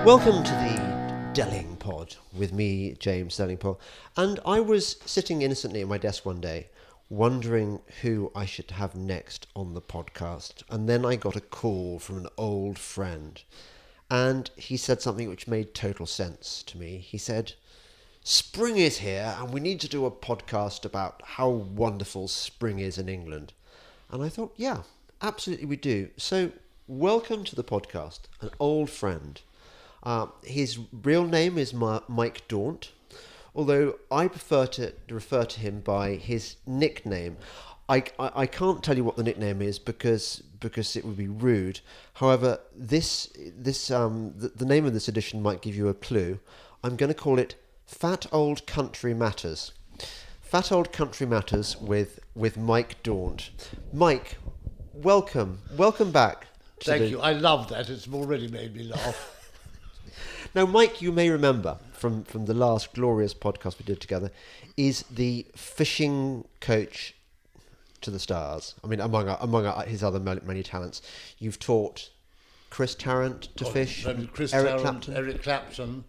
Welcome to the Delingpod with me, James Delingpole. And I was sitting innocently at my desk one day, wondering who I should have next on the podcast. And then I got a call from an old friend. And he said something which made total sense to me. He said, "Spring is here and we need to do a podcast about how wonderful spring is in England." And I thought, yeah, absolutely we do. So welcome to the podcast, an old friend. His real name is Mike Daunt, although I prefer to refer to him by his nickname. I can't tell you what the nickname is because it would be rude. However, the name of this edition might give you a clue. I'm going to call it Fat Old Country Matters. Fat Old Country Matters with Mike Daunt. Mike, welcome back. Thank you. I love that. It's already made me laugh. Now, Mike, you may remember from the last glorious podcast we did together, is the fishing coach to the stars. I mean, among his other many talents, you've taught Chris Tarrant to fish, Eric Clapton,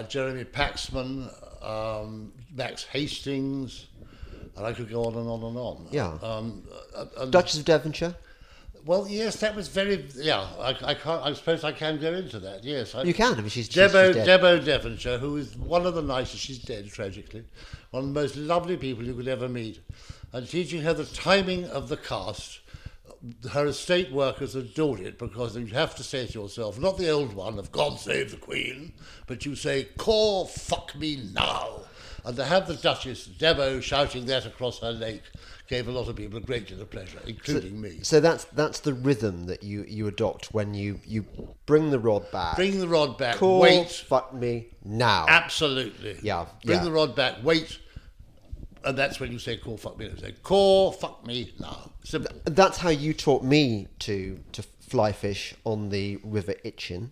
Jeremy Paxman, Max Hastings, and I could go on and on and on. Yeah. Duchess of Devonshire. Well, yes, that was very. Yeah, I can't. I suppose I can go into that. Yes, You can. I mean, she's Debo dead. Debo Devonshire, who is one of the nicest. She's dead tragically. One of the most lovely people you could ever meet, and teaching her the timing of the cast. Her estate workers adored it because you have to say to yourself, not the old one of "God save the Queen," but you say "Caw, fuck me now," and to have the Duchess Debo shouting that across her lake gave a lot of people a great deal of pleasure, including me. So that's the rhythm that you adopt when you bring the rod back. Bring the rod back, Caw, wait. fuck me now. Absolutely. Yeah. Bring the rod back, wait. And that's when you say "Caw, fuck me." You say "Caw, fuck me now." Simple. That's how you taught me to fly fish on the River Itchen.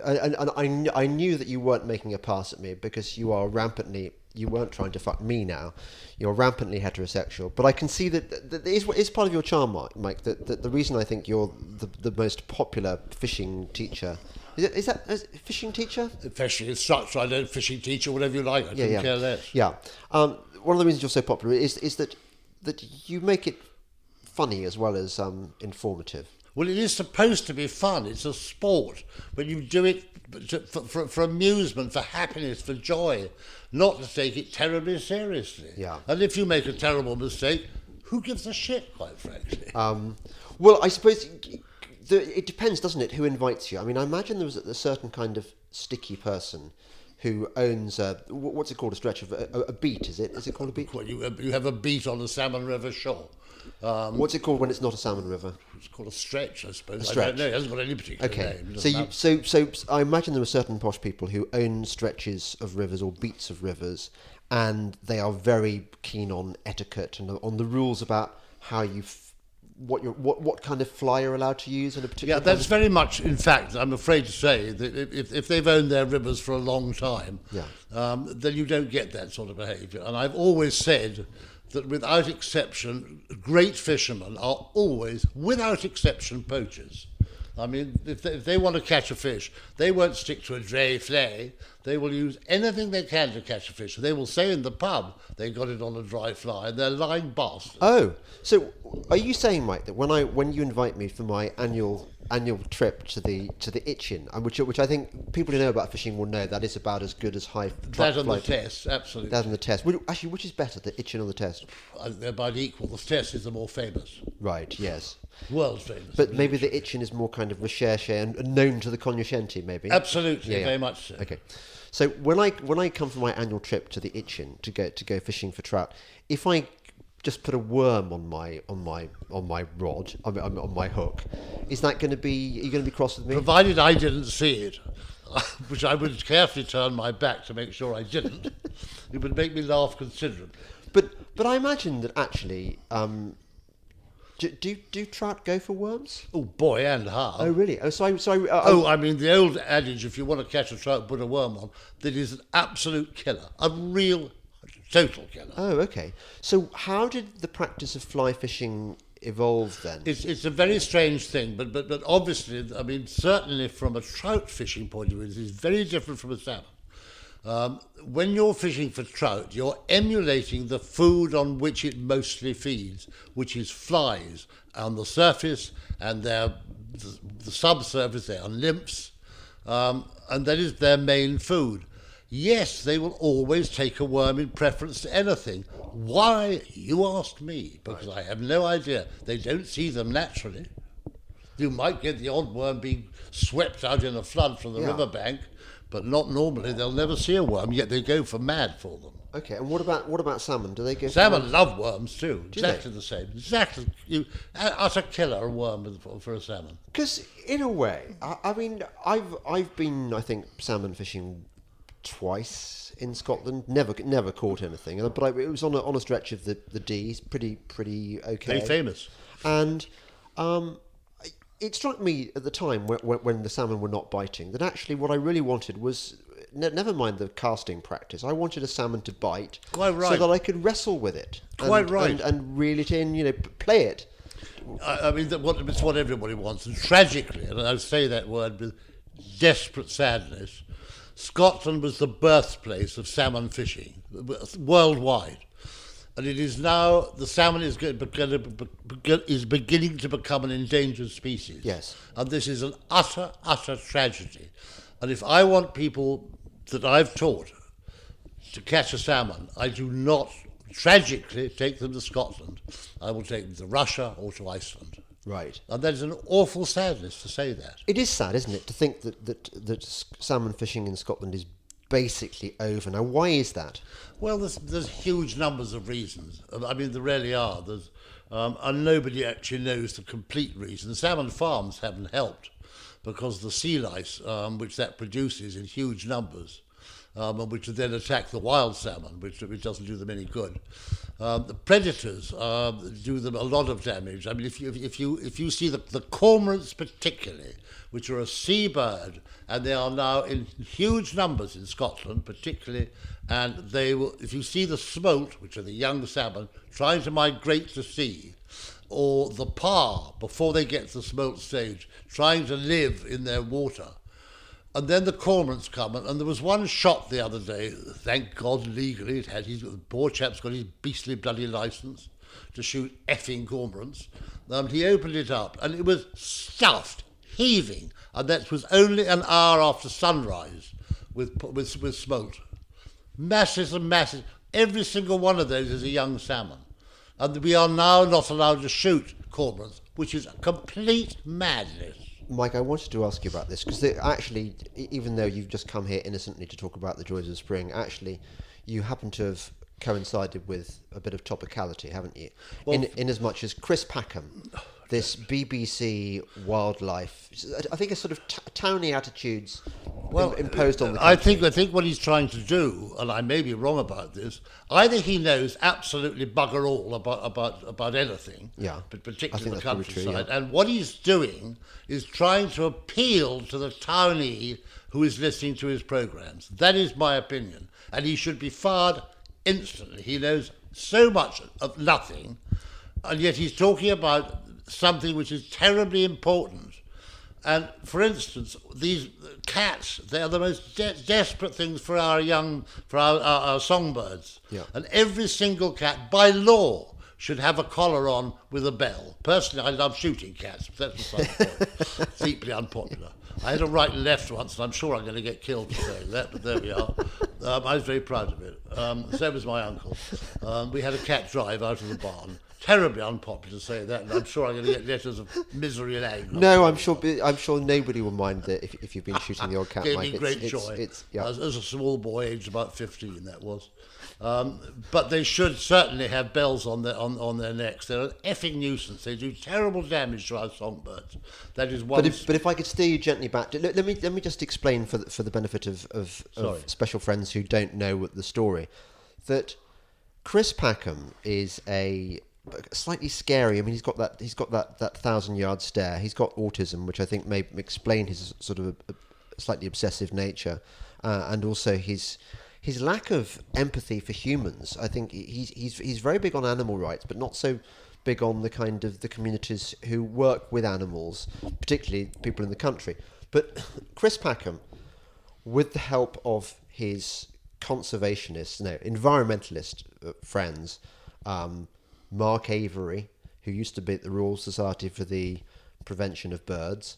And I knew that you weren't making a pass at me because you weren't trying to fuck me now. You're rampantly heterosexual. But I can see that it's part of your charm, Mike, that the reason I think you're the most popular fishing teacher. Is that a fishing teacher? Fishing instructor, I know, fishing teacher, whatever you like. I couldn't care less. Yeah. One of the reasons you're so popular is that you make it funny as well as informative. Well, it is supposed to be fun. It's a sport. When you do it for amusement, for happiness, for joy, not to take it terribly seriously. Yeah. And if you make a terrible mistake, who gives a shit, quite frankly? Well, I suppose it depends, doesn't it, who invites you? I mean, I imagine there was a certain kind of sticky person who owns what's it called, a stretch of a beat, is it? Is it called a beat? Well, you have a beat on the Salmon River shore. What's it called when it's not a salmon river? It's called a stretch, I suppose. A stretch. I don't know. It hasn't got any particular name. So I imagine there are certain posh people who own stretches of rivers or beats of rivers, and they are very keen on etiquette and on the rules about how you what kind of fly you're allowed to use in a particular. Yeah, that's very much. In fact, I'm afraid to say that if they've owned their rivers for a long time, then you don't get that sort of behaviour. And I've always said that without exception, great fishermen are always, without exception, poachers. I mean, if they want to catch a fish, they won't stick to a dray flay. They will use anything they can to catch a fish. They will say in the pub they got it on a dry fly, and they're lying bastards. Oh, so are you saying, Mike, that when you invite me for my annual trip to the Itchen, which I think people who know about fishing will know that is about as good as high truck That and flight. the test, absolutely. That and the test. Actually, which is better, the Itchen or the test? They're about equal. The test is the more famous. Right. Yes. World famous. But maybe the Itchen is more kind of recherche and known to the cognoscenti, maybe. Absolutely, very much so. Okay. So when I come for my annual trip to the Itchen to go fishing for trout, if I just put a worm on my rod, on my hook, is that going to be? Are you going to be cross with me? Provided I didn't see it, which I would carefully turn my back to make sure I didn't, it would make me laugh considerably. But I imagine that actually. Do trout go for worms? Oh boy, and how? Oh really? Oh, I mean the old adage: if you want to catch a trout, put a worm on. That is an absolute killer, a real total killer. Oh, okay. So how did the practice of fly fishing evolved then? It's a very strange thing, but obviously, I mean, certainly from a trout fishing point of view, it is very different from a salmon. When you're fishing for trout, you're emulating the food on which it mostly feeds, which is flies on the surface and the subsurface. They are nymphs, and that is their main food. Yes, they will always take a worm in preference to anything. Why, you ask me, because I have no idea. They don't see them naturally. You might get the odd worm being swept out in a flood from the riverbank, but not normally. They'll never see a worm, yet they go for mad for them. Okay, and what about salmon? Do they go? Salmon love worms too. Do exactly they? The same. Exactly. Utter killer, a worm for a salmon. Because in a way, I mean, I've been, I think, salmon fishing twice in Scotland. Never caught anything, but it was on a stretch of the Dees, pretty okay. Very famous. And it struck me at the time when the salmon were not biting that actually what I really wanted was never mind the casting practice. I wanted a salmon to bite, quite right, so that I could wrestle with it, quite right, and reel it in, play it. I mean, it's what everybody wants, and tragically, and I say that word with desperate sadness, Scotland was the birthplace of salmon fishing worldwide, and it is now the salmon is beginning to become an endangered species. Yes, and this is an utter tragedy. And if I want people that I've taught to catch a salmon, I do not tragically take them to Scotland. I will take them to Russia or to Iceland. Right. And that is an awful sadness to say that. It is sad, isn't it, to think that salmon fishing in Scotland is basically over. Now, why is that? Well, there's huge numbers of reasons. I mean, there really are. And nobody actually knows the complete reason. Salmon farms haven't helped because the sea lice, which that produces in huge numbers, and which then attack the wild salmon, which doesn't do them any good. The predators do them a lot of damage. I mean, if you see the cormorants particularly, which are a seabird, and they are now in huge numbers in Scotland particularly, and they will, if you see the smolt, which are the young salmon, trying to migrate to sea, or the parr, before they get to the smolt stage, trying to live in their water. And then the cormorants come, and there was one shot the other day, thank God legally, the poor chap's got his beastly bloody licence to shoot effing cormorants. He opened it up, and it was stuffed, heaving, and that was only an hour after sunrise with smolt. Masses and masses. Every single one of those is a young salmon. And we are now not allowed to shoot cormorants, which is complete madness. Mike, I wanted to ask you about this because actually, even though you've just come here innocently to talk about the joys of spring, actually, you happen to have coincided with a bit of topicality, haven't you? Well, in as much as Chris Packham, this BBC wildlife, I think, a sort of towny attitudes imposed on the country. I think what he's trying to do, and I may be wrong about this, either he knows absolutely bugger all about anything, but particularly the countryside, and what he's doing is trying to appeal to the townie who is listening to his programmes. That is my opinion, and he should be fired instantly. He knows so much of nothing, and yet he's talking about something which is terribly important. And for instance, these cats, they are the most desperate things for our songbirds. Yeah. And every single cat, by law, should have a collar on with a bell. Personally, I love shooting cats, but that's beside the point. Deeply unpopular. I had a right and left once, and I'm sure I'm going to get killed for saying that, but there we are. I was very proud of it. So was my uncle. We had a cat drive out of the barn. Terribly unpopular to say that, and I'm sure I'm going to get letters of misery and anger. No, I'm sure nobody will mind that if you've been shooting the odd cat. Gave me great joy. As a small boy, aged about 15, that was. But they should certainly have bells on their necks. They're an effing nuisance. They do terrible damage to our songbirds. That is one. But if I could steer you gently back, let me just explain for the benefit of special friends who don't know the story, that Chris Packham is a slightly scary. I mean, he's got that 1,000-yard stare. He's got autism, which I think may explain his sort of a slightly obsessive nature, and also his lack of empathy for humans. I think he's very big on animal rights, but not so big on the kind of the communities who work with animals, particularly people in the country. But Chris Packham, with the help of his environmentalist friends, Mark Avery, who used to be at the Royal Society for the Prevention of Birds,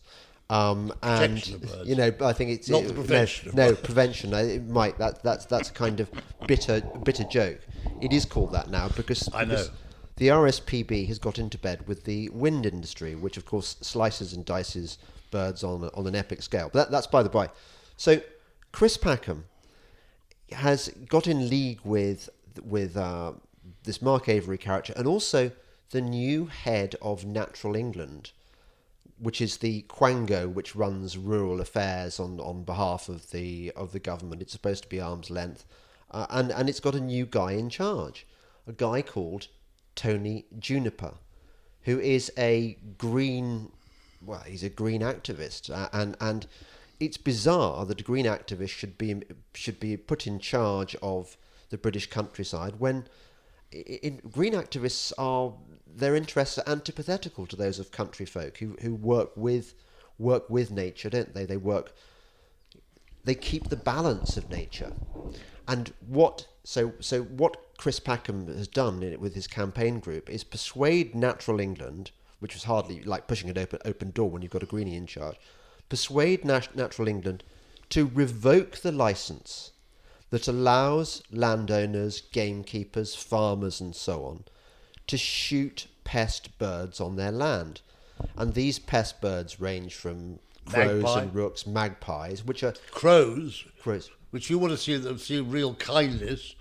and Protection of birds. I think it's Not the prevention. Prevention. It might that's a kind of bitter joke. It is called that now because the RSPB has got into bed with the wind industry, which of course slices and dices birds on an epic scale. But that's by the by. So Chris Packham has got in league with this Mark Avery character, and also the new head of Natural England, which is the Quango, which runs rural affairs on behalf of the government. It's supposed to be arm's length, and it's got a new guy in charge, a guy called Tony Juniper, who is he's a green activist, and it's bizarre that a green activist should be put in charge of the British countryside when green activists their interests are antithetical to those of country folk who work with nature, don't they? They keep the balance of nature. And what Chris Packham has done with his campaign group is persuade Natural England, which was hardly like pushing an open door when you've got a greenie in charge, persuade Natural England to revoke the licence that allows landowners, gamekeepers, farmers and so on to shoot pest birds on their land. And these pest birds range from crows and rooks, magpies, which are... Crows. Which you want to see real kindness,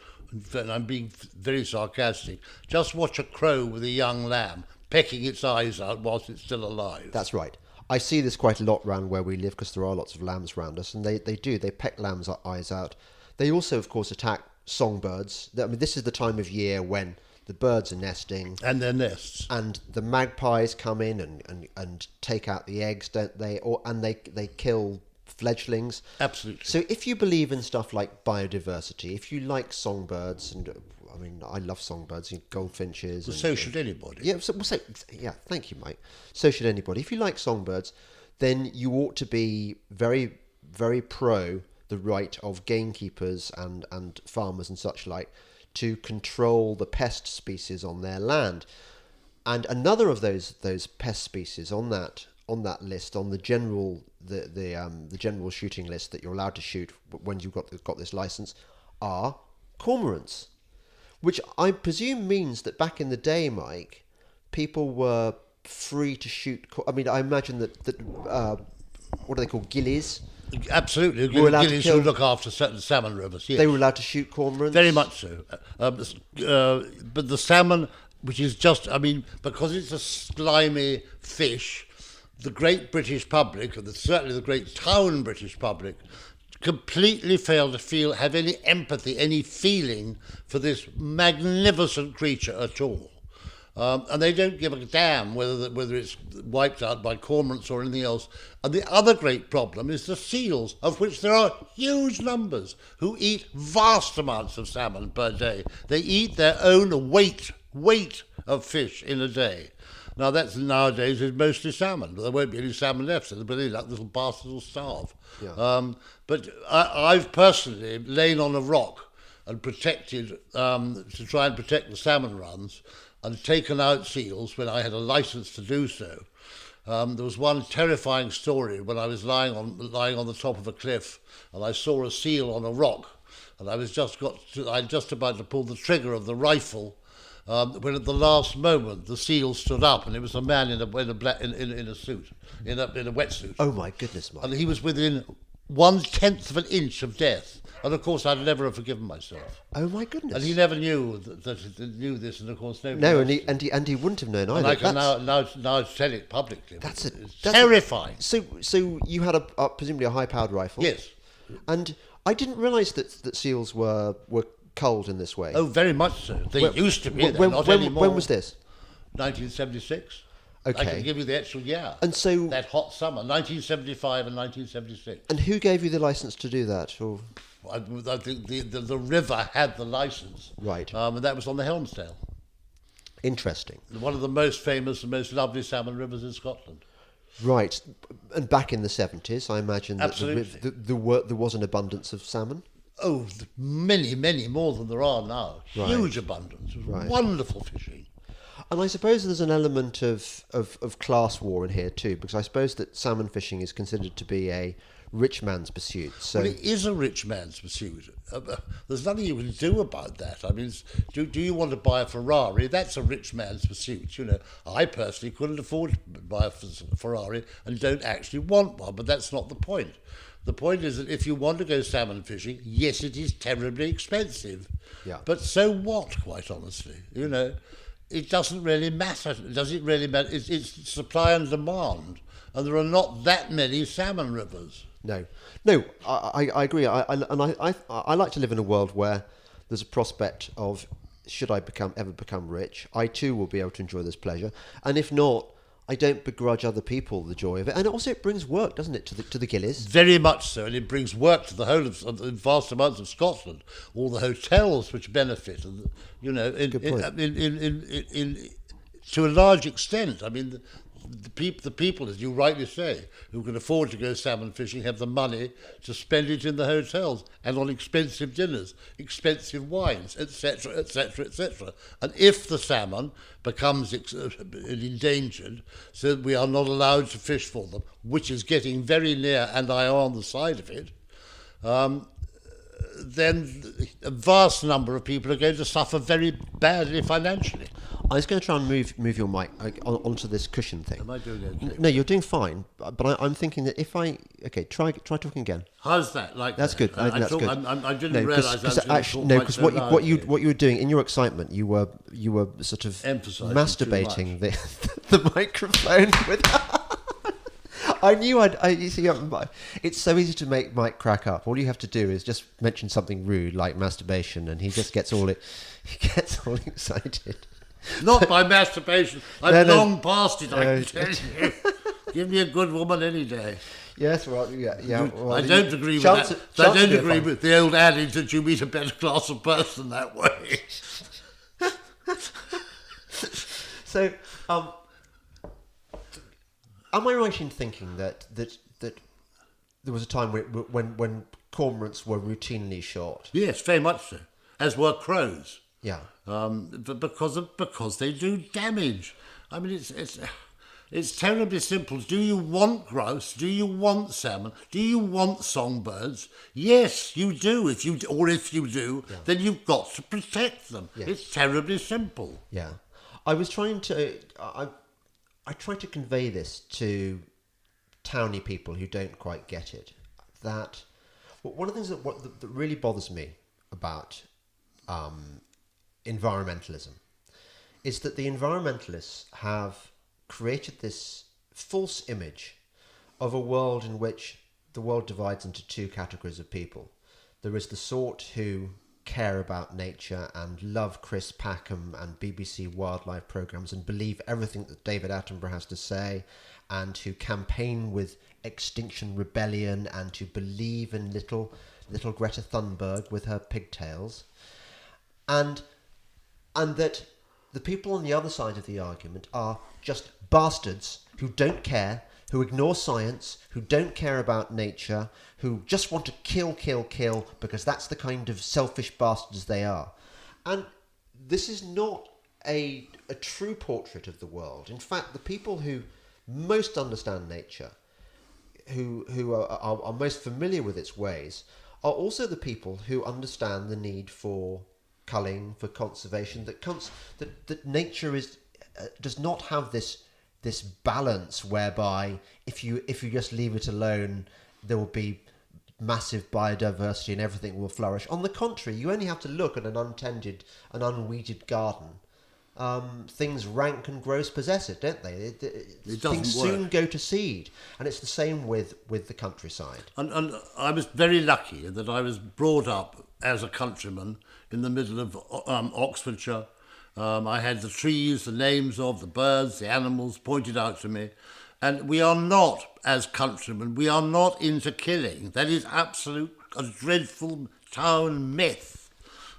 and I'm being very sarcastic. Just watch a crow with a young lamb pecking its eyes out whilst it's still alive. That's right. I see this quite a lot around where we live because there are lots of lambs around us, and they peck lambs' eyes out. They also, of course, attack songbirds. I mean, this is the time of year when the birds are nesting. And their nests. And the magpies come in and take out the eggs, don't they? And they kill fledglings. Absolutely. So if you believe in stuff like biodiversity, if you like songbirds, and I mean, I love songbirds, goldfinches. Well, so should anybody. Yeah, thank you, Mike. So should anybody. If you like songbirds, then you ought to be very, very pro the right of gamekeepers and farmers and such like to control the pest species on their land. And another of those pest species on that list, on the general general shooting list that you're allowed to shoot when you've got this license, are cormorants, which I presume means that back in the day, Mike, people were free to shoot. I mean, I imagine that what are they called, gillies? Absolutely, gillies who look after certain salmon rivers. Yes. They were allowed to shoot cormorants. Very much so. But the salmon, which is just, I mean, because it's a slimy fish, the great British public, and certainly the great town British public, completely fail to have any empathy, any feeling for this magnificent creature at all. And they don't give a damn whether it's wiped out by cormorants or anything else. And the other great problem is the seals, of which there are huge numbers, who eat vast amounts of salmon per day. They eat their own weight of fish in a day. Now that's nowadays is mostly salmon. There won't be any salmon left, so the little bastards will starve. Yeah. But I've personally lain on a rock and protected to try and protect the salmon runs, and taken out seals when I had a license to do so. There was one terrifying story when I was lying on the top of a cliff, and I saw a seal on a rock, and I was just about to pull the trigger of the rifle, when at the last moment the seal stood up, and it was a man in a suit, in a wetsuit. Oh my goodness, Mike! And he was within 1/10 of an inch of death. And of course, I'd never have forgiven myself. Oh my goodness! And he never knew that he knew this, and of course, nobody. No, else and he wouldn't have known either. And I can now tell it publicly. That's terrifying. So you had presumably a high-powered rifle. Yes. And I didn't realise that seals were culled in this way. Oh, very much so. They used to be. Not anymore. When was this? 1976. Okay. I can give you the actual year. And so that hot summer, 1975 and 1976. And who gave you the license to do that? Or I think the river had the license. Right. And that was on the Helmsdale. Interesting. One of the most famous and most lovely salmon rivers in Scotland. Right. And back in the 70s, I imagine that Absolutely. there was an abundance of salmon. Oh, many, many more than there are now. Right. Huge abundance. Right. Wonderful fishing. And I suppose there's an element of class war in here too, because I suppose that salmon fishing is considered to be a rich man's pursuit. So Well, it is a rich man's pursuit. There's nothing you can do about that. I mean, do you want to buy a Ferrari? That's a rich man's pursuit. You know, I personally couldn't afford to buy a Ferrari and don't actually want one, but that's not the point. The point is that if you want to go salmon fishing, yes, it is terribly expensive. Yeah. But so what, quite honestly? You know, it doesn't really matter. Does it really matter? It's supply and demand. And there are not that many salmon rivers. No, I agree. I like to live in a world where there's a prospect of, should I ever become rich, I too will be able to enjoy this pleasure. And if not, I don't begrudge other people the joy of it. And also it brings work, doesn't it, to the gillies? Very much so, and it brings work to the whole of vast amounts of Scotland. All the hotels which benefit, and you know, to a large extent. I mean, the people, as you rightly say, who can afford to go salmon fishing have the money to spend it in the hotels and on expensive dinners, expensive wines, etc., etc., etc. And if the salmon becomes endangered, so that we are not allowed to fish for them, which is getting very near, and I am on the side of it, then a vast number of people are going to suffer very badly financially. I was going to try and move your mic onto this cushion thing. Am I doing okay? No, you're doing fine. But I'm thinking that if I try talking again. How's that? That's good. That's good. I didn't realise that. Because what you were doing in your excitement, you were sort of emphasising masturbating the microphone with. I knew you see, it's so easy to make Mike crack up. All you have to do is just mention something rude like masturbation, and he just gets all excited. Not by masturbation. I've long past it, I can tell you. Give me a good woman any day. Yes, well, yeah. Well, I don't agree with that. I don't agree with the old adage that you meet a better class of person that way. So, am I right in thinking that there was a time when cormorants were routinely shot? Yes, very much so. As were crows. Yeah. But because they do damage. I mean, it's terribly simple. Do you want grouse? Do you want salmon? Do you want songbirds? Yes, you do. If you do, then you've got to protect them. Yes. It's terribly simple. Yeah. I was trying to. I try to convey this to towny people who don't quite get it. That one of the things that really bothers me about environmentalism is that the environmentalists have created this false image of a world in which the world divides into two categories of people. There is the sort who care about nature and love Chris Packham and BBC wildlife programmes and believe everything that David Attenborough has to say, and who campaign with Extinction Rebellion and who believe in little Greta Thunberg with her pigtails, and that the people on the other side of the argument are just bastards who don't care, who ignore science, who don't care about nature, who just want to kill because that's the kind of selfish bastards they are. And this is not a true portrait of the world. In fact, the people who most understand nature, who are most familiar with its ways, are also the people who understand the need for culling, for conservation, that nature does not have this balance whereby if you just leave it alone, there will be massive biodiversity and everything will flourish. On the contrary, you only have to look at an untended, an unweeded garden. Things rank and gross possess it, don't they? Things soon go to seed, and it's the same with the countryside. And I was very lucky that I was brought up as a countryman in the middle of Oxfordshire. I had the trees, the names of the birds, the animals pointed out to me. And we are not, as countrymen, we are not into killing. That is a dreadful town myth.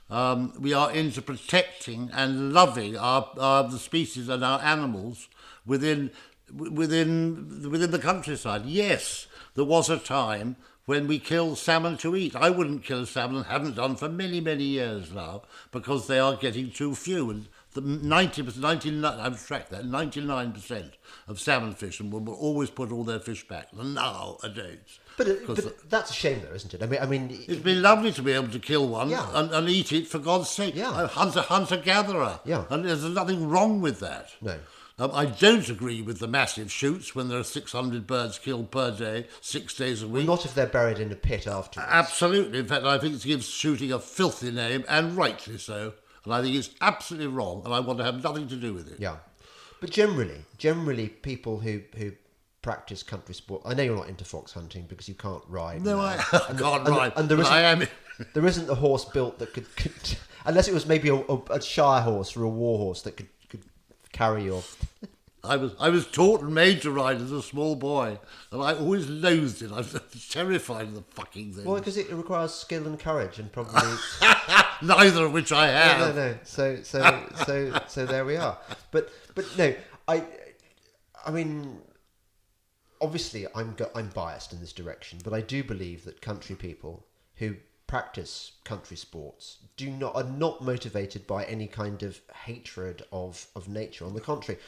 We are into protecting and loving the species and our animals within the countryside. Yes, there was a time when we killed salmon to eat. I wouldn't kill salmon, haven't done for many, many years now, because they are getting too few. And the 99% of salmon fishermen will always put all their fish back nowadays. But that's a shame, though, isn't it? I mean, it's been lovely to be able to kill one yeah. and eat it, for God's sake. Yeah. Hunter-gatherer. Yeah. And there's nothing wrong with that. No. I don't agree with the massive shoots when there are 600 birds killed per day, 6 days a week. Not if they're buried in a pit afterwards. Absolutely. In fact, I think it gives shooting a filthy name, and rightly so. And I think it's absolutely wrong, and I want to have nothing to do with it. Yeah. But generally, people who practice country sport, I know you're not into fox hunting because you can't ride. No, I can't ride. And there isn't a horse built that could unless it was maybe a shire horse or a war horse that could carry your... I was taught and made to ride as a small boy, and I always loathed it. I was terrified of the fucking thing. Well, because it requires skill and courage, and probably neither of which I have. No. So there we are. But no, I mean, obviously I'm biased in this direction, but I do believe that country people who practice country sports are not motivated by any kind of hatred of nature. On the contrary,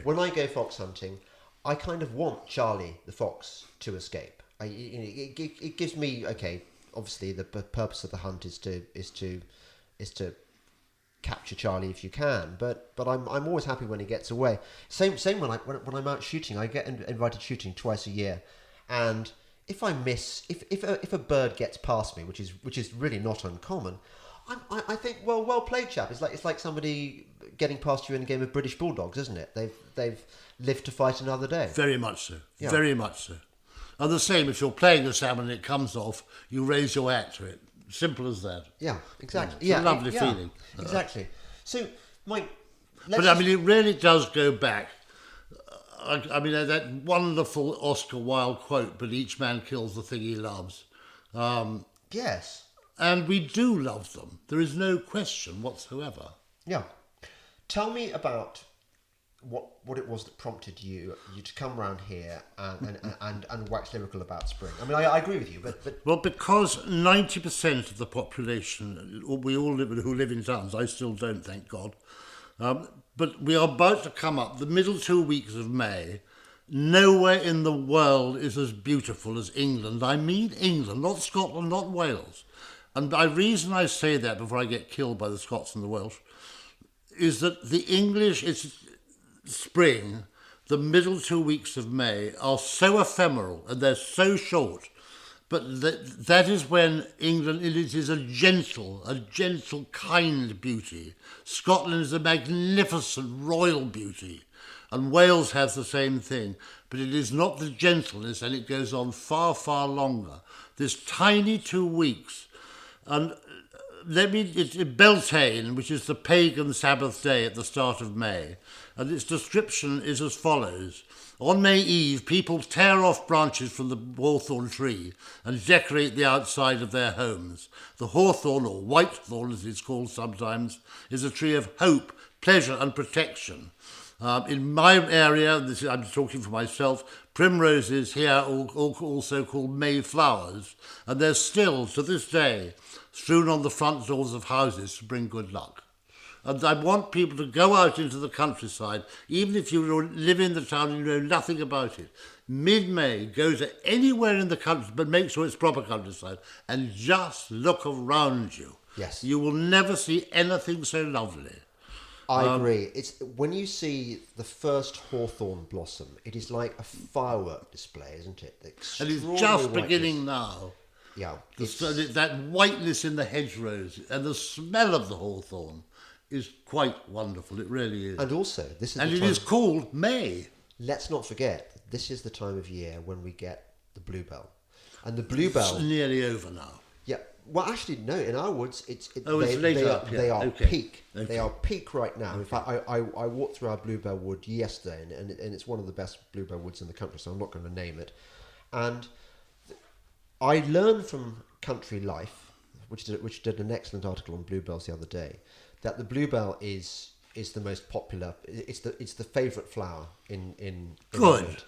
when I go fox hunting, I kind of want Charlie the fox to escape. It gives me, okay, obviously the purpose of the hunt is to capture Charlie if you can, but I'm always happy when he gets away. Same when I'm out shooting. I get invited shooting twice a year, and if I miss, if a bird gets past me, which is really not uncommon, I think, well played, chap. It's like somebody getting past you in a game of British Bulldogs, isn't it? They've lived to fight another day. Very much so. Yeah. Very much so. And the same, if you're playing a salmon and it comes off, you raise your hat to it. Simple as that. Yeah, exactly. It's a lovely feeling. Exactly. So, Mike, it really does go back. I mean, that wonderful Oscar Wilde quote, "But each man kills the thing he loves." Yes. And we do love them. There is no question whatsoever. Yeah. Tell me about what it was that prompted you to come round here and wax lyrical about spring. I mean, I agree with you, but well, because 90% of the population, who live in towns, I still don't, thank God. But we are about to come up the middle 2 weeks of May. Nowhere in the world is as beautiful as England. I mean England, not Scotland, not Wales. And the reason I say that before I get killed by the Scots and the Welsh is that the English spring, the middle 2 weeks of May, are so ephemeral and they're so short. But that is when England, it is a gentle, kind beauty. Scotland is a magnificent royal beauty. And Wales has the same thing. But it is not the gentleness, and it goes on far, far longer. This tiny 2 weeks. And it's Beltane, which is the pagan Sabbath day at the start of May. And its description is as follows. On May Eve, people tear off branches from the hawthorn tree and decorate the outside of their homes. The hawthorn, or whitethorn as it's called sometimes, is a tree of hope, pleasure and protection. In my area, I'm talking for myself, primroses here are also called Mayflowers, and they're still, to this day, strewn on the front doors of houses to bring good luck. And I want people to go out into the countryside, even if you live in the town and you know nothing about it. Mid-May, go to anywhere in the country, but make sure it's proper countryside, and just look around you. Yes. You will never see anything so lovely. I agree. It's when you see the first hawthorn blossom, it is like a firework display, isn't it? And it's just beginning now. Yeah. That whiteness in the hedgerows and the smell of the hawthorn is quite wonderful. It really is. And also, it is called May. Let's not forget, this is the time of year when we get the bluebell. And the bluebell... It's nearly over now. Yeah. Well, actually, no. In our woods, it's later up. They are okay. peak. Okay. They are peak right now. Okay. In fact, I walked through our bluebell wood yesterday, and it's one of the best bluebell woods in the country. So I'm not going to name it. And I learned from country life, which did an excellent article on bluebells the other day, that the bluebell is the most popular. It's the favourite flower in Good. England.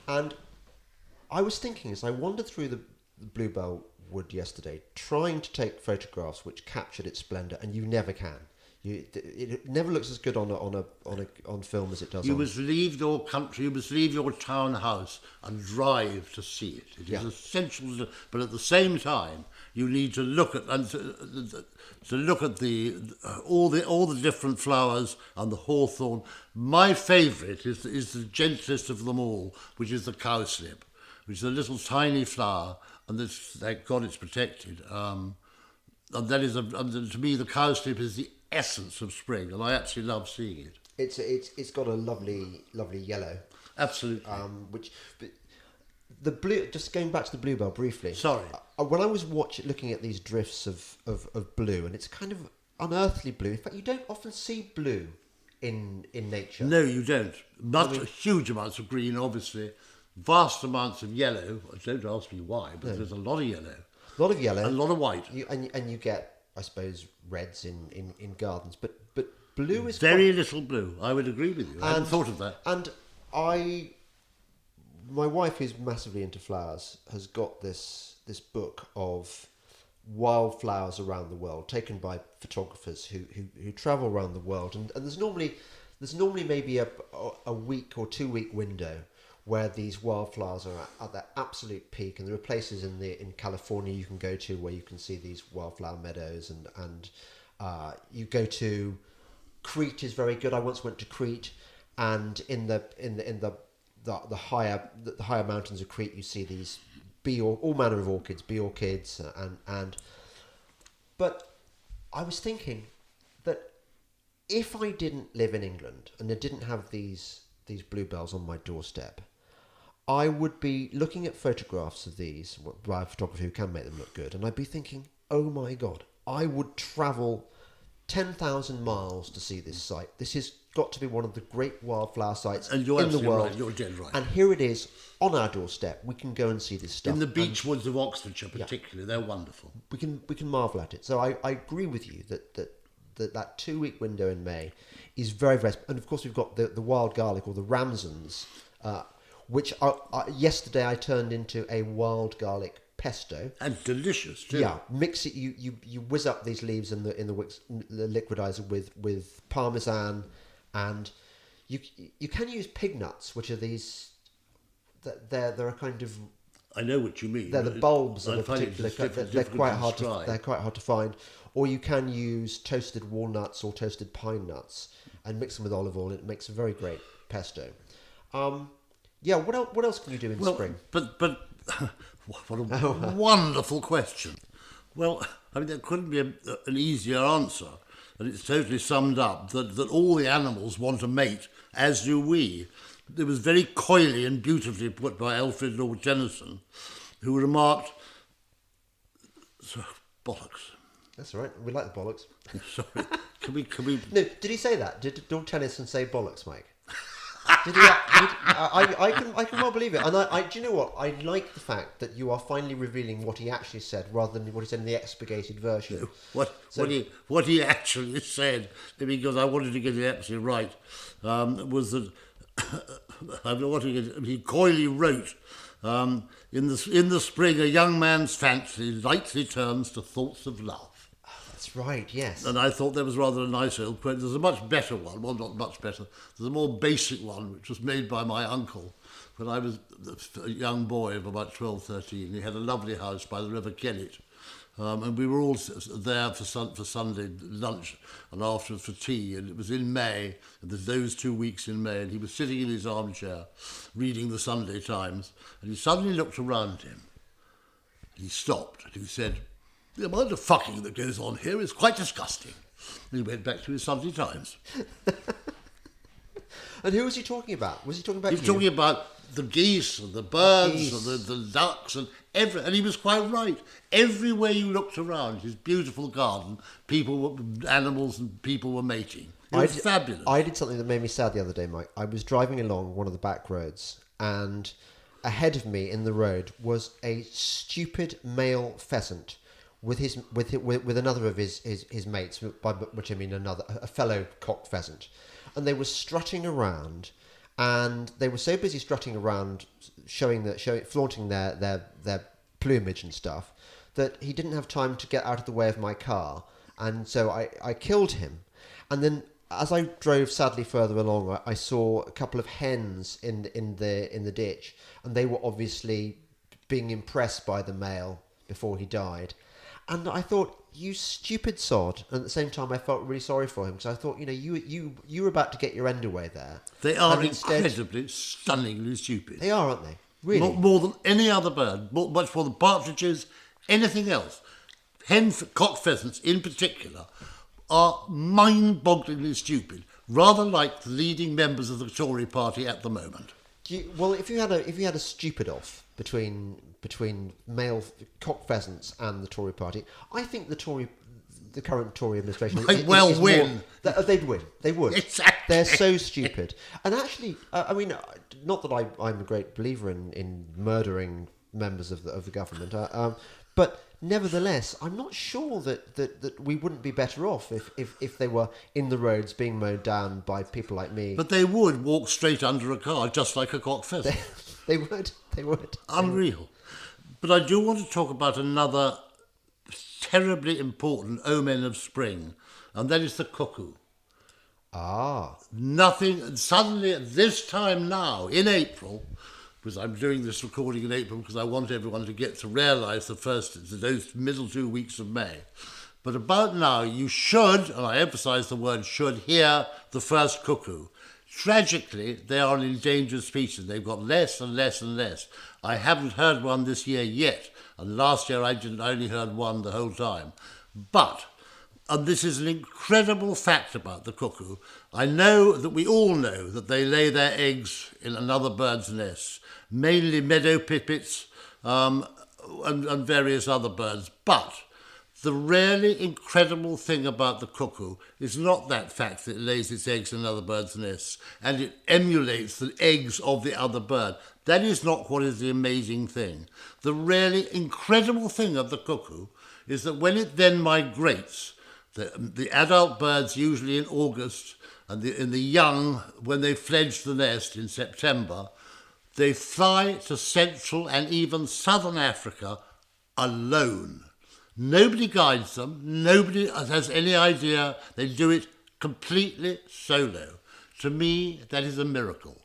And I was thinking as I wandered through the bluebell wood yesterday, trying to take photographs which captured its splendour, and you never can. It never looks as good on film as it does. You must leave your country, you must leave your town house and drive to see it. It is essential, but at the same time, you need to look at all the different flowers and the hawthorn. My favourite is the gentlest of them all, which is the cowslip, which is a little tiny flower, and thank God it's protected. And that is, to me, the cowslip is the essence of spring, and I absolutely love seeing it. It's got a lovely yellow. Absolutely. But the blue. Just going back to the bluebell briefly. Sorry. When I was looking at these drifts of blue, and it's kind of unearthly blue. In fact, you don't often see blue in nature. No, you don't. Huge amounts of green, obviously. Vast amounts of yellow. Don't ask me why, but there's a lot of yellow. A lot of yellow. A lot of white. And you get, I suppose, reds in gardens, but blue is very little blue. I would agree with you. I hadn't thought of that. And my wife, who's massively into flowers, has got this book of wildflowers around the world, taken by photographers who travel around the world, and there's normally maybe a week or 2 week window where these wildflowers are at their absolute peak, and there are places in California you can go to where you can see these wildflower meadows, and you go to Crete is very good. I once went to Crete, and in the higher mountains of Crete you see these all manner of orchids, bee orchids, but I was thinking that if I didn't live in England and I didn't have these bluebells on my doorstep, I would be looking at photographs of these by a photographer who can make them look good, and I'd be thinking, oh my God, I would travel 10,000 miles to see this site. This has got to be one of the great wildflower sites in the world. Right. You're dead right. And here it is on our doorstep. We can go and see this stuff. In the beech woods of Oxfordshire, particularly, they're wonderful. We can marvel at it. So I agree with you that 2 week window in May is very, very. And of course, we've got the wild garlic, or the ramsons, which yesterday I turned into a wild garlic pesto, and delicious too. Yeah, mix it. You whiz up these leaves in the liquidizer with parmesan, and you can use pig nuts, which are these. They're a kind of. I know what you mean. They're the bulbs of a particular. They're quite hard to find. Or you can use toasted walnuts or toasted pine nuts and mix them with olive oil. It makes a very great pesto. Yeah. What else can you do in spring? But what a wonderful question. Well, I mean, there couldn't be an easier answer, and it's totally summed up that all the animals want to mate, as do we. It was very coyly and beautifully put by Alfred Lord Tennyson, who remarked, bollocks. That's all right. We like the bollocks. Sorry. Can we? No, did he say that? Did Lord Tennyson say bollocks, Mike? Did he? I can well believe it. And I do you know what? I like the fact that you are finally revealing what he actually said, rather than what he said in the expurgated version. What he actually said, because I wanted to get it absolutely right, was that he coyly wrote, in the spring a young man's fancy lightly turns to thoughts of love. That's right, yes. And I thought that was rather a nice old quote. There's a much better one, well, not much better. There's a more basic one, which was made by my uncle when I was a young boy of about 12, 13. He had a lovely house by the River Kennet. And we were all there for Sunday lunch and afterwards for tea. And it was in May, and there's those 2 weeks in May, and he was sitting in his armchair reading the Sunday Times, and he suddenly looked around him. He stopped and he said, "The amount of fucking that goes on here is quite disgusting." And he went back to his Sunday Times. And who was he talking about? Was he talking about He was talking about the geese and the birds and the ducks and and he was quite right. Everywhere you looked around his beautiful garden, animals and people were mating. It was fabulous. I did something that made me sad the other day, Mike. I was driving along one of the back roads, and ahead of me in the road was a stupid male pheasant with another of his mates, by which I mean a fellow cock pheasant, and they were strutting around, and they were so busy strutting around, flaunting their plumage and stuff, that he didn't have time to get out of the way of my car, and so I killed him, and then as I drove sadly further along, I saw a couple of hens in the ditch, and they were obviously being impressed by the male before he died. And I thought, you stupid sod. And at the same time, I felt really sorry for him, because I thought, you were about to get your end away there. They are incredibly, stunningly stupid. They are, aren't they? Really? More than any other bird, much more than partridges, anything else. Cock pheasants in particular are mind-bogglingly stupid, rather like the leading members of the Tory party at the moment. If you had a stupid off between male cock pheasants and the Tory party, I think the current Tory administration might well win. They'd win. They would. Exactly. They're so stupid. And actually, I mean, not that I'm a great believer in murdering members of the government, but nevertheless, I'm not sure that we wouldn't be better off if they were in the roads being mowed down by people like me. But they would walk straight under a car, just like a cock pheasant. They would. Unreal. But I do want to talk about another terribly important omen of spring, and that is the cuckoo. Nothing, suddenly at this time now, in April, because I'm doing this recording in April because I want everyone to get to realise those middle 2 weeks of May. But about now, you should, and I emphasise the word should, hear the first cuckoo. Tragically, they are an endangered species. They've got less and less and less. I haven't heard one this year yet, and last year I only heard one the whole time. But, and this is an incredible fact about the cuckoo, I know that we all know that they lay their eggs in another bird's nest, mainly meadow pipits and various other birds. But the really incredible thing about the cuckoo is not that fact that it lays its eggs in another bird's nest and it emulates the eggs of the other bird. That is not what is the amazing thing. The really incredible thing of the cuckoo is that when it then migrates, the adult birds usually in August and the young, when they fledge the nest in September, they fly to Central and even Southern Africa alone. Nobody guides them. Nobody has any idea. They do it completely solo. To me, that is a miracle.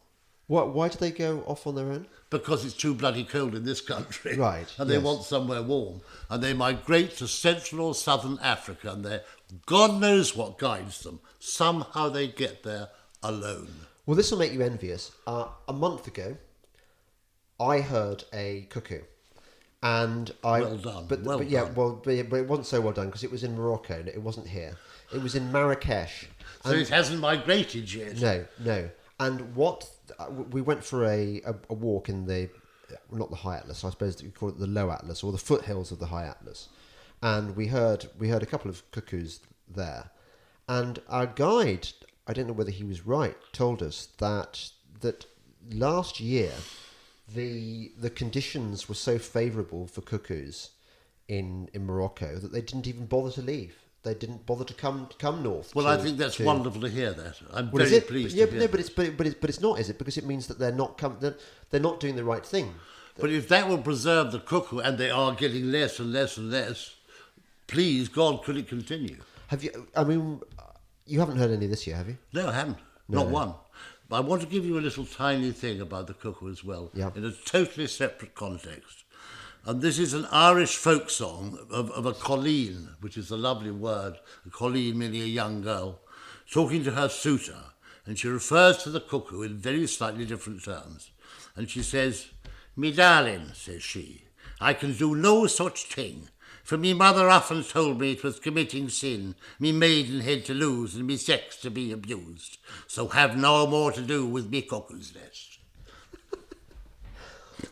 Why do they go off on their own? Because it's too bloody cold in this country. Right. And they want somewhere warm. And they migrate to Central or Southern Africa. And God knows what guides them. Somehow they get there alone. Well, this will make you envious. A month ago, I heard a cuckoo. And well done. But it wasn't so well done because it was in Morocco. It wasn't here. It was in Marrakesh. So it hasn't migrated yet. No. And we went for a walk in not the High Atlas. I suppose you call it the Low Atlas or the foothills of the High Atlas. And we heard a couple of cuckoos there. And our guide, I don't know whether he was right, told us that last year the conditions were so favourable for cuckoos in Morocco that they didn't even bother to leave. They didn't bother to come north. Well, I think that's wonderful to hear that. I'm very pleased. Yeah, but it's not, is it? Because it means that they're not doing the right thing. But if that will preserve the cuckoo, and they are getting less and less and less, please God, could it continue? Have you? I mean, you haven't heard any this year, have you? No, I haven't. Not one. But I want to give you a little tiny thing about the cuckoo as well, in a totally separate context. And this is an Irish folk song of a colleen, which is a lovely word, a colleen meaning a young girl, talking to her suitor. And she refers to the cuckoo in very slightly different terms. And she says, "Me darling," says she, "I can do no such thing. For me mother often told me it was committing sin, me maidenhead to lose and me sex to be abused. So have no more to do with me cuckoo's nest."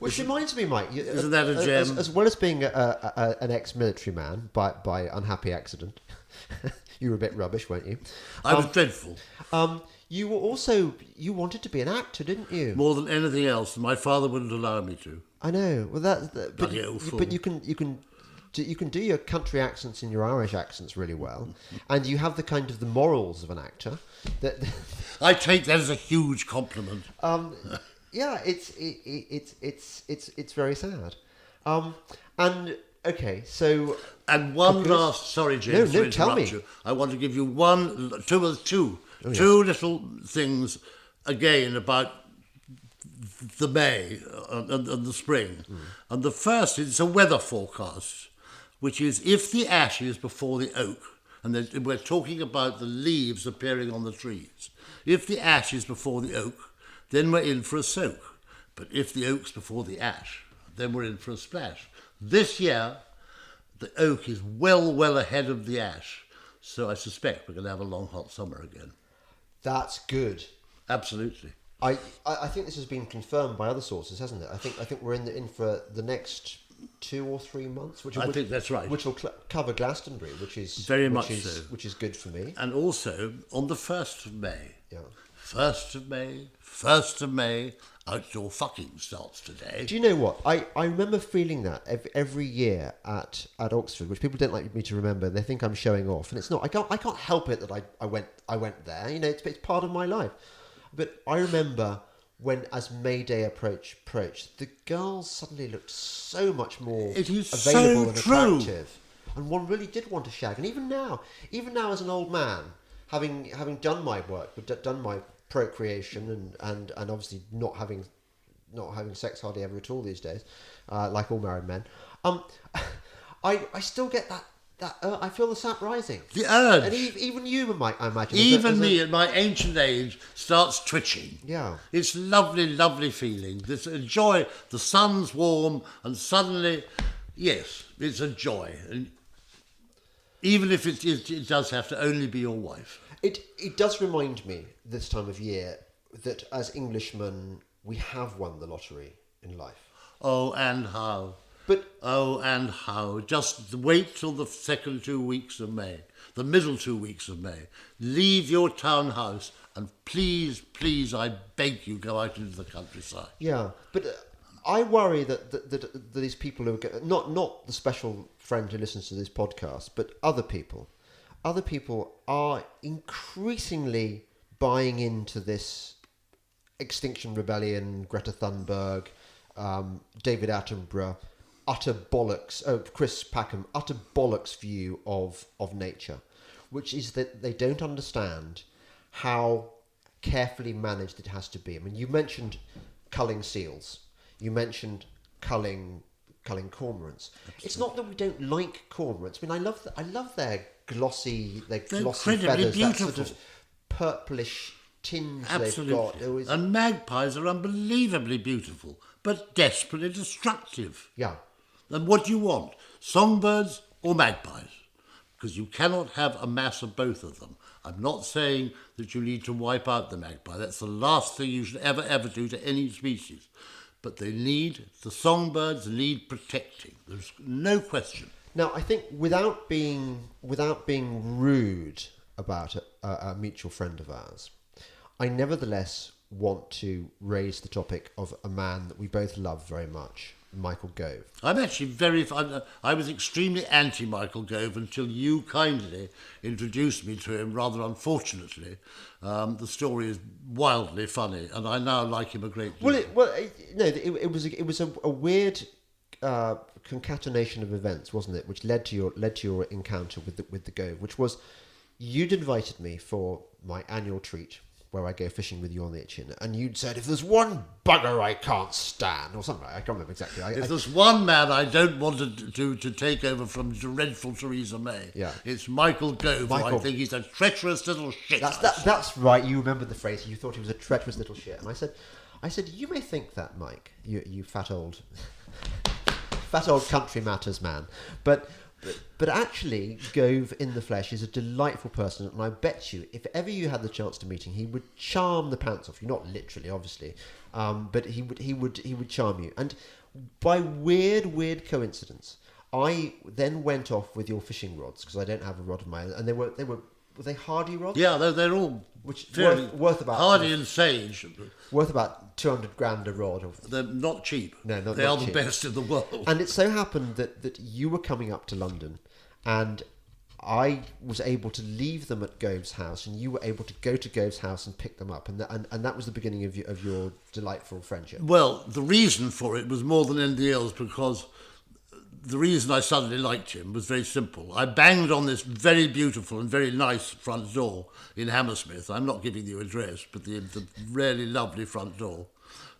Which reminds me, Mike, isn't that a gem? As well as being an ex-military man by unhappy accident, you were a bit rubbish, weren't you? I was dreadful. You wanted to be an actor, didn't you? More than anything else. My father wouldn't allow me to. I know. Well, but you can You can do your country accents and your Irish accents really well, and you have the kind of the morals of an actor. That I take that as a huge compliment. Yeah, it's very sad. And okay, so and one last, sorry, James, to interrupt you. I want to give you two little things again about the May and the spring. And the first is a weather forecast, which is if the ash is before the oak, and we're talking about the leaves appearing on the trees. If the ash is before the oak, then we're in for a soak. But if the oak's before the ash, then we're in for a splash. This year, the oak is well ahead of the ash, so I suspect we're going to have a long, hot summer again. That's good. Absolutely. I think this has been confirmed by other sources, hasn't it? I think we're in for the next 2 or 3 months. I think that's right. Which will cover Glastonbury, which is very much so. Which is good for me. And also on the 1st of May. Yeah. 1st of May, outdoor fucking starts today. Do you know what? I remember feeling that every year at Oxford, which people don't like me to remember. They think I'm showing off, and it's not. I can't help it that I went there. You know, it's part of my life. But I remember when, as May Day approached, the girls suddenly looked so much more available and attractive, and one really did want to shag. And even now as an old man, having done my work, done my procreation, and obviously not having sex hardly ever at all these days, like all married men, I still get that I feel the sap rising. The urge. And even you, I imagine. Even me at my ancient age starts twitching. Yeah. It's lovely, lovely feeling. There's a joy. The sun's warm and suddenly, yes, it's a joy. And even if it does have to only be your wife. It does remind me this time of year that as Englishmen, we have won the lottery in life. Oh, and how. Just wait till the second 2 weeks of May, the middle 2 weeks of May. Leave your townhouse and please, I beg you, go out into the countryside. Yeah, but I worry that these people who are, not the special friend who listens to this podcast, but other people are increasingly buying into this Extinction Rebellion, Greta Thunberg, David Attenborough, utter bollocks, Chris Packham, utter bollocks view of nature, which is that they don't understand how carefully managed it has to be. I mean, you mentioned culling seals, you mentioned culling cormorants. Absolutely. It's not that we don't like cormorants. I mean, I love their glossy feathers, beautiful. That sort of purplish tinge Absolutely. They've got. And magpies are unbelievably beautiful, but desperately destructive. Yeah. And what do you want? Songbirds or magpies? Because you cannot have a mass of both of them. I'm not saying that you need to wipe out the magpie. That's the last thing you should ever do to any species. But the songbirds need protecting. There's no question. Now, I think without being rude about a mutual friend of ours, I nevertheless want to raise the topic of a man that we both love very much, Michael Gove. I'm actually I was extremely anti-Michael Gove until you kindly introduced me to him, rather unfortunately. The story is wildly funny, and I now like him a great deal. It was a weird concatenation of events, wasn't it, which led to your encounter with the Gove, which was you'd invited me for my annual treat, where I go fishing with you on the Itchin, and you'd said, if there's one bugger I can't stand, or something, I can't remember exactly. If there's one man I don't want to take over from dreadful Theresa May, it's Michael Gove. I think he's a treacherous little shit. That's right, you remembered the phrase, you thought he was a treacherous little shit, and I said, you may think that, Mike, you fat old country matters man, but actually, Gove in the flesh is a delightful person, and I bet you, if ever you had the chance to meet him, he would charm the pants off you. Not literally, obviously, but he would charm you. And by weird coincidence, I then went off with your fishing rods, because I don't have a rod of my own, and they were were they hardy rods? Yeah, they're all Which fairly worth about hardy and sage. worth about 200 grand a rod. They're not cheap. No, they not are cheap. the best in the world. And it so happened that you were coming up to London, and I was able to leave them at Gove's house, and you were able to go to Gove's house and pick them up, and that was the beginning of your delightful friendship. Well, the reason for it was more than anything else, because the reason I suddenly liked him was very simple. I banged on this very beautiful and very nice front door in Hammersmith. I'm not giving you address, but the really lovely front door.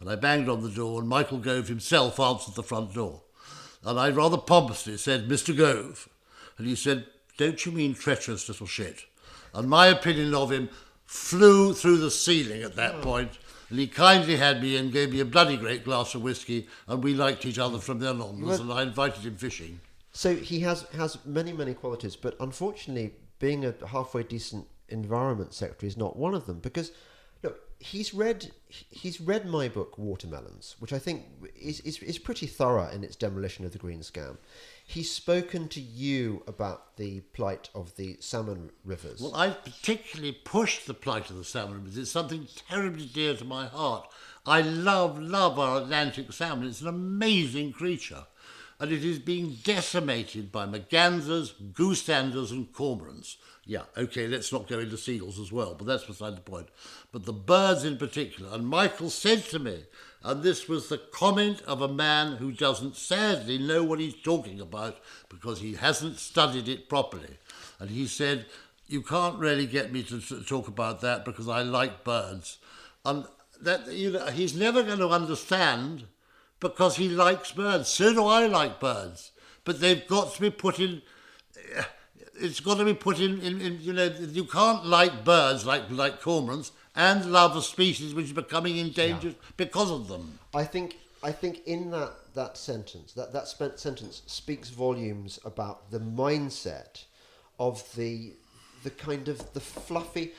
And I banged on the door, and Michael Gove himself answered the front door. And I rather pompously said, "Mr. Gove." And he said, "Don't you mean treacherous little shit?" And my opinion of him flew through the ceiling at that point. And he kindly had me and gave me a bloody great glass of whiskey, and we liked each other from then onwards, and I invited him fishing. So he has many qualities, but unfortunately, being a halfway decent environment secretary is not one of them. Because, look, he's read my book Watermelons, which I think is pretty thorough in its demolition of the green scam. He's spoken to you about the plight of the salmon rivers. Well, I particularly pushed the plight of the salmon rivers. It's something terribly dear to my heart. I love our Atlantic salmon. It's an amazing creature. And it is being decimated by mergansers, goosanders and cormorants. Yeah, okay, let's not go into seagulls as well, but that's beside the point. But the birds in particular. And Michael said to me, and this was the comment of a man who doesn't sadly know what he's talking about because he hasn't studied it properly. And he said, "You can't really get me to talk about that because I like birds." And that, he's never going to understand because he likes birds. So do I like birds. But they've got to be put in... It's got to be put in you can't like birds like cormorants and love a species which is becoming endangered because of them. I think in that sentence, that sentence speaks volumes about the mindset of the kind of the fluffy.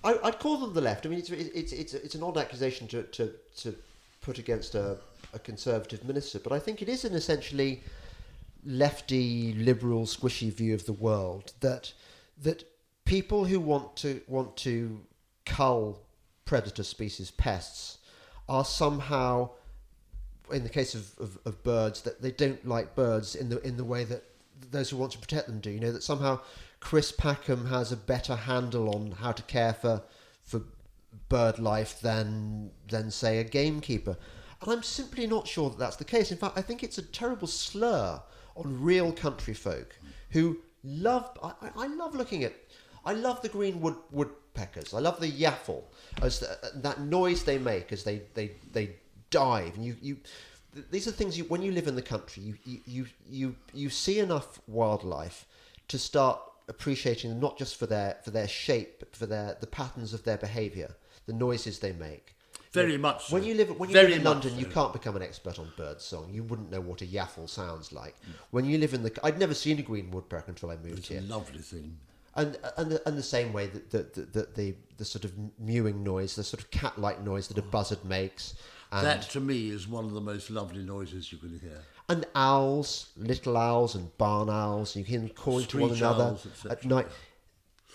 I'd call them the left. I mean, it's an odd accusation to put against a conservative minister, but I think it is an essentially lefty, liberal, squishy view of the world that people who want to cull predator species pests are somehow, in the case of birds, that they don't like birds in the way that those who want to protect them do. You know, that somehow Chris Packham has a better handle on how to care for bird life than say a gamekeeper. And I'm simply not sure that that's the case. In fact, I think it's a terrible slur on real country folk who love... I love looking at... I love the green woodpeckers. I love the yaffle, as that noise they make as they dive. And you these are things when you live in the country, you see enough wildlife to start appreciating them, not just for their shape, but for the patterns of their behaviour, the noises they make. Very much so. When you live in London, you can't become an expert on bird song. You wouldn't know what a yaffle sounds like. When you live in I'd never seen a green woodpecker until I moved here. It's a lovely thing. And the same way that the sort of mewing noise, the sort of cat-like noise that a buzzard makes. And that to me is one of the most lovely noises you can hear. And owls, little owls and barn owls, you hear them calling to one another at night.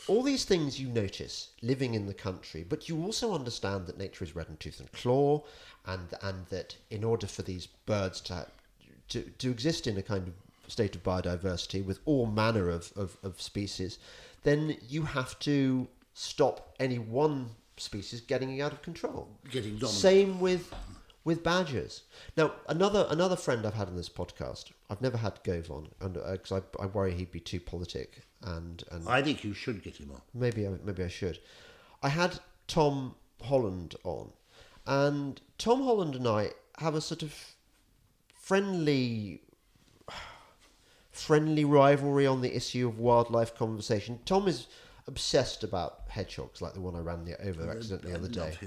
All these things you notice living in the country, but you also understand that nature is red in tooth and claw, and that in order for these birds to exist in a kind of state of biodiversity with all manner of species, then you have to stop any one species getting out of control. Getting dominant. Same with badgers. Now, another friend I've had on this podcast, I've never had Gove on, because I worry he'd be too politic. And I think you should get him on. Maybe I should. I had Tom Holland on, and Tom Holland and I have a sort of friendly rivalry on the issue of wildlife conversation. Tom is obsessed about hedgehogs, like the one I ran over accidentally the other day.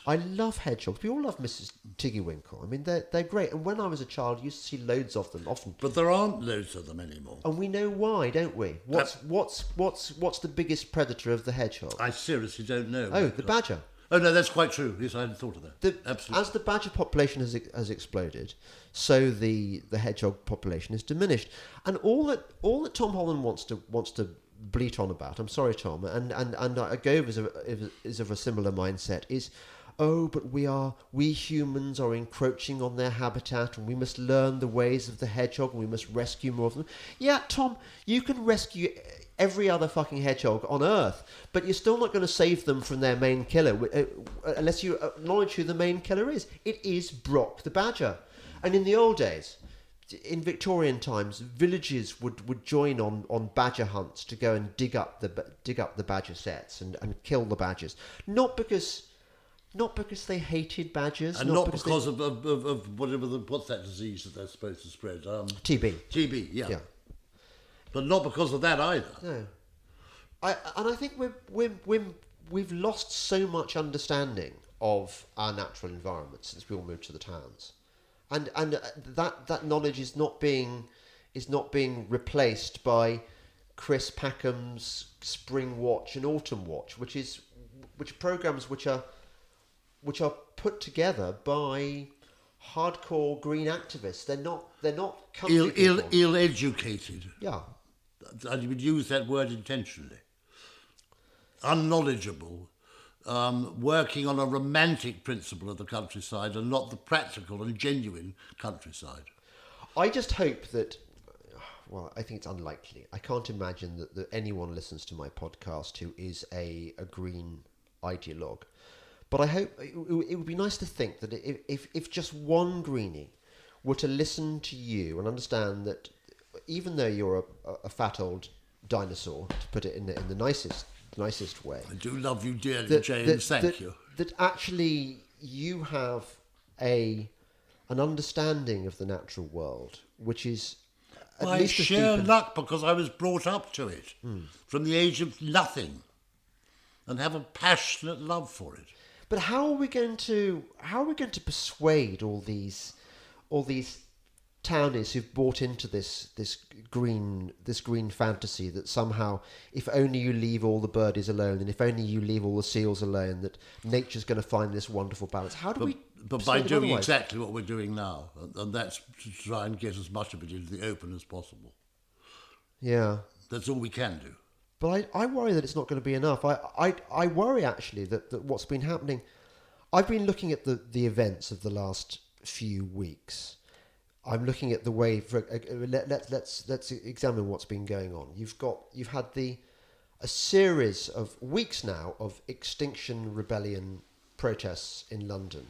I love hedgehogs. We all love Mrs. Tiggywinkle. I mean, they're great. And when I was a child, I used to see loads of them often. But there aren't loads of them anymore. And we know why, don't we? What's the biggest predator of the hedgehog? I seriously don't know. Oh, the badger. Oh no, that's quite true. Yes, I hadn't thought of that. Absolutely. As the badger population has exploded, so the hedgehog population is diminished. And all that Tom Holland wants to bleat on about. I'm sorry, Tom. And Gove is of a similar mindset. But we humans are encroaching on their habitat, and we must learn the ways of the hedgehog, and we must rescue more of them. Yeah, Tom, you can rescue every other fucking hedgehog on Earth, but you're still not going to save them from their main killer unless you acknowledge who the main killer is. It is Brock the badger. And in the old days, in Victorian times, villages would join on badger hunts to go and dig up the badger sets and kill the badgers. Not because they hated badgers, and not because of what's that disease that they're supposed to spread? TB. TB, yeah. But not because of that either. No, I think we've lost so much understanding of our natural environment since we all moved to the towns, and that knowledge is not being replaced by Chris Packham's Spring Watch and Autumn Watch, which are programs which are put together by hardcore green activists. They're not country people. Ill-educated. Yeah. I would use that word intentionally. Unknowledgeable, working on a romantic principle of the countryside and not the practical and genuine countryside. I just hope that, well, I think it's unlikely. I can't imagine that anyone listens to my podcast who is a green ideologue. But I hope it would be nice to think that if just one greenie were to listen to you and understand that even though you're a fat old dinosaur, to put it in the nicest way, I do love you dearly, James. Thank you. That actually you have an understanding of the natural world, which is by sheer luck, because I was brought up to it from the age of nothing, and have a passionate love for it. But how are we going to persuade all these townies who've bought into this green fantasy that somehow, if only you leave all the birdies alone, and if only you leave all the seals alone, that nature's going to find this wonderful balance? How do we? But by doing exactly what we're doing now, and that's to try and get as much of it into the open as possible. Yeah, that's all we can do. But I worry that it's not going to be enough. I worry actually that what's been happening. I've been looking at the events of the last few weeks. I'm looking at the way. Let's examine what's been going on. You've had a series of weeks now of Extinction rebellion protests in London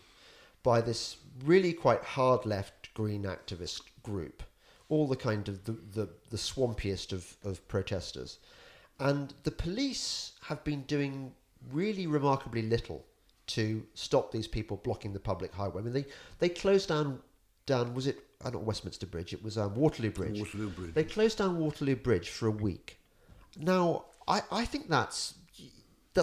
by this really quite hard left green activist group, all the kind of the swampiest of protesters. And the police have been doing really remarkably little to stop these people blocking the public highway. I mean, they closed down was it not Westminster Bridge? It was Waterloo Bridge. Waterloo Bridge. They closed down Waterloo Bridge for a week. Now, I think that's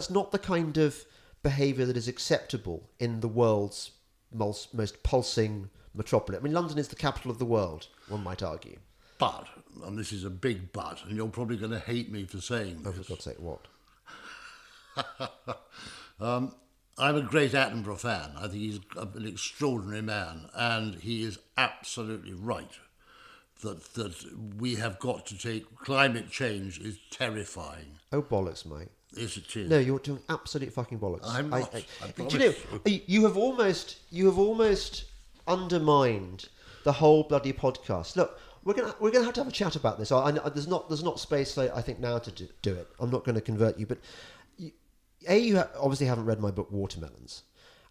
not the kind of behaviour that is acceptable in the world's most pulsing metropolis. I mean, London is the capital of the world, one might argue. But, and this is a big but, and you're probably going to hate me for saying this. Oh, for God's sake, what? I'm a great Attenborough fan. I think he's an extraordinary man, and he is absolutely right that we have got to take... Climate change is terrifying. Oh, bollocks, mate. Yes, it is. No, you're doing absolute fucking bollocks. I'm not. Do you know, you have almost undermined the whole bloody podcast. Look, we're gonna have to have a chat about this. There's not space, I think, now to do it. I'm not going to convert you, but you obviously haven't read my book Watermelons,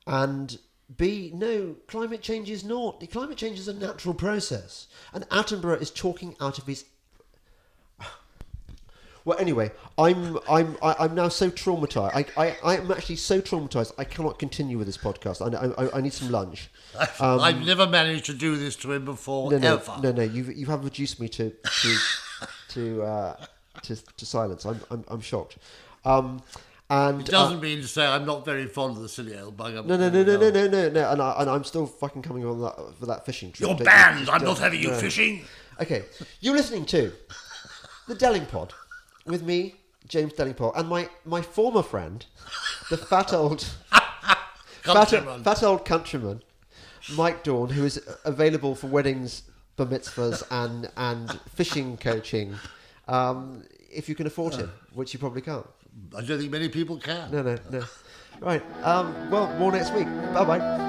and B, no, climate change is not. Climate change is a natural process, and Attenborough is talking out of his. Well, anyway, I'm now so traumatized. I'm actually so traumatized. I cannot continue with this podcast. I need some lunch. I've never managed to do this to him before. Ever. No. You have reduced me to silence. I'm shocked. And it doesn't mean to say I'm not very fond of the silly old bugger. No. And I'm still fucking coming on for that fishing trip. You're banned. I'm not having you fishing. Okay, you're listening to the Delingpod with me, James Delingpole, and my former friend, the fat old countryman, Mike Daunt, who is available for weddings, bar mitzvahs, and fishing coaching. if you can afford him, which you probably can't. I don't think many people can. No. Right. Well, more next week. Bye-bye.